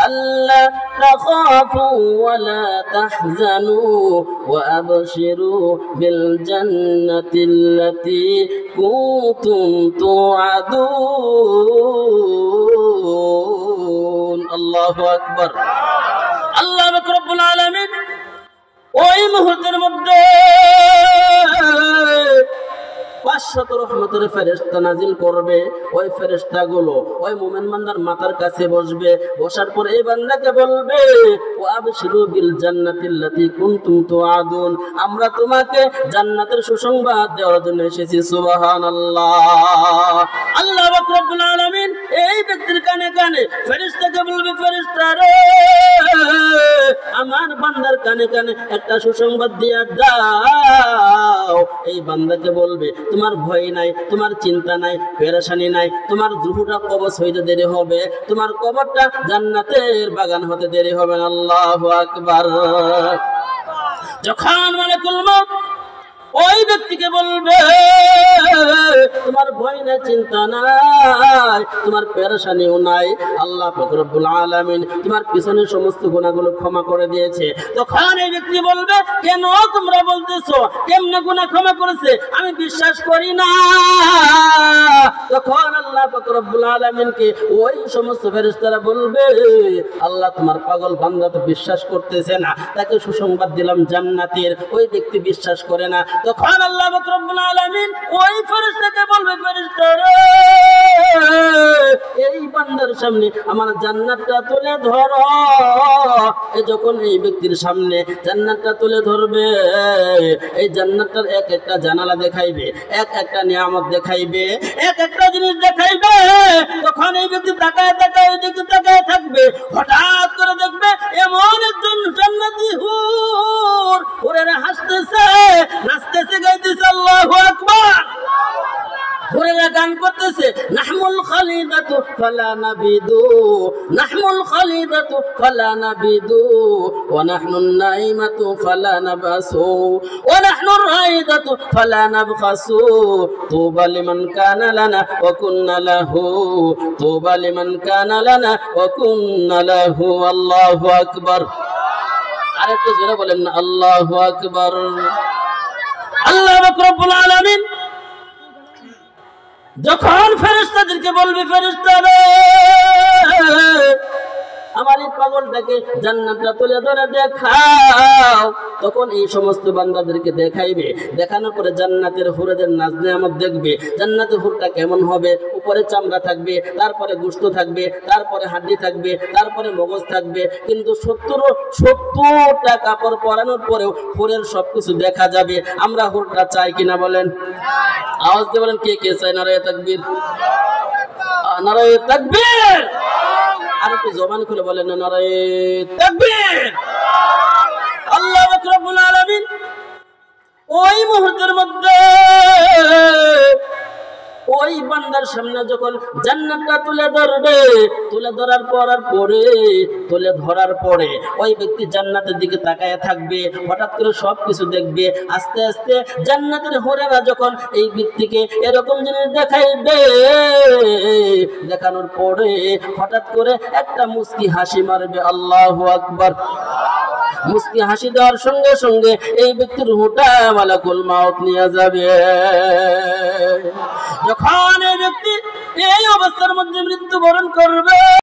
ألا تخافوا ولا تحزنوا وأبشروا بالجنة التي كنتم توعدون الله أكبر الله رب العالمين ওই মুহূর্তের মধ্যে 500 রহমতের ফেরেশতা নাজিল করবে। ওই ফেরেশতাগুলো ওই মুমিন বান্দার মাথার কাছে বসবে। বসার পর এই বান্দাকে বলবে, ওয়া আবশিরু বিল জান্নাতিল্লাতী কুনতুম তুআদুন, আমরা তোমাকে জান্নাতের সুসংবাদ দেওয়ার জন্য এসেছি। সুবহানাল্লাহ। আল্লাহ রাব্বুল আলামিন এই ব্যক্তির কানে কানে ফেরেশতাকে বলবে, ফেরেশতা রে, আমার বান্দার কানে কানে একটা সুসংবাদ দিয়ে দাও। এই বান্দাকে বলবে, তোমার ভয় নাই, তোমার চিন্তা নাই, পেরেশানি নাই, তোমার রূহটা কবজ হইতে দেরি হবে, তোমার কবরটা জান্নাতের বাগান হতে দেরি হবে না। আল্লাহু আকবার। যখন মালাকুল মউত ওই ব্যক্তিকে বলবে, তোমার ভয় নাই, চিন্তা নাই, তোমার পেরেশানিও নাই, আল্লাহ পাক রব্বুল আলামিন তোমার পিছনের সমস্ত গুনাহগুলো ক্ষমা করে দিয়েছে। তখন এই ব্যক্তি বলবে, কেন তোমরা বলতেছো কেমনে গুনাহ ক্ষমা করেছে, আমি বিশ্বাস করি না। তখন আল্লাহ পাক রব্বুল আলামিনকে ওই সমস্ত ফেরেশতারা বলবে, আল্লাহ তোমার পাগল বান্দা তো বিশ্বাস করতেছে না, তাকে সুসংবাদ দিলাম জান্নাতের, ওই ব্যক্তি বিশ্বাস করে না। তখন আল্লাহ পাক রব্বুল আলামিন ওই ফেরেশতাকে বলবে, ফেরেশতা রে, এই বান্দার সামনে আমার জান্নাতটা তুলে ধরো। এই যখন এই ব্যক্তির সামনে জান্নাতটা তুলে ধরবে, এই জান্নাতটার এক একটা জানালা দেখাইবে, এক একটা নিয়ামত দেখাইবে, এক একটা জিনিস দেখাইবে। তখন এই ব্যক্তি তাকায় তাকায় দিকে তাকায় থাকবে। হঠাৎ করে দেখবে এমন একজন জান্নাতি হুর ওরে হাসতেছে, নাচতেছে, গাইতেছে, আল্লাহু আকবার। হুরেরা গান করতেছে, নাহমুল খালিদাতু ফালা নাবিদু, নাহমুল খালিদাতু ফালা নাবিদু, ওয়া নাহনুন নাইমাতু ফালা নাবাসু, ওয়া নাহনুর রাইদাতু ফালা নাবখাসু, তুবা লিমান কানা লানা ওয়া কুননা লাহু, তুবা লিমান কানা লানা ওয়া কুননা লাহু। আল্লাহু আকবার। আরেকটু জোরে বলেন না, আল্লাহু আকবার। আল্লাহ রাব্বুল আলামিন যখন ফেরেশতাদেরকে বলবে, ফেরেশতা রে, আমার এই পাগলটাকে জান্নাতটা তুলে ধরে দেখাও। তখন এই সমস্ত বান্দাদেরকে দেখাইবে। দেখানোর পরে জান্নাতের হুরেদের নাজ নেয়ামত দেখবে। জান্নাতের হুরটা কেমন হবে, উপরে চামড়া থাকবে, তারপরে গোশত থাকবে, তারপরে হাড্ডি থাকবে, তারপরে মগজ থাকবে। কিন্তু 70টা কাপড় পরানোর পরেও হুরের সবকিছু দেখা যাবে। আমরা হুরটা চাই কিনা বলেন? আওয়াজ দিয়ে বলেন, কে কে চাই? নারায়ে তাকবীর, নারায়ে তাকবীর। আর একটু জবান খুলে বলেন না, নারায়ে তাকবীর। আল্লাহ রাব্বুল আলামিন ওই মুহূর্তের মধ্যে ওই বান্দার সামনে যখন জান্নাতটা তুলে ধরবে, তুলে ধরার পরে ওই ব্যক্তি জান্নাতের দিকে তাকায় থাকবে। হঠাৎ করে সবকিছু দেখবে। আস্তে আস্তে জান্নাতের হুরেরা যখন এই ব্যক্তিকে এরকম জিনিস দেখাইবে, দেখানোর পরে হঠাৎ করে একটা মুস্কি হাসি মারবে। আল্লাহু আকবার। মুস্কি হাসি দেওয়ার সঙ্গে সঙ্গে এই ব্যক্তির রূহটা মালাকুল মউত নিয়ে যাবে। যখন এই ব্যক্তি এই অবস্থার মধ্যে মৃত্যুবরণ করবে,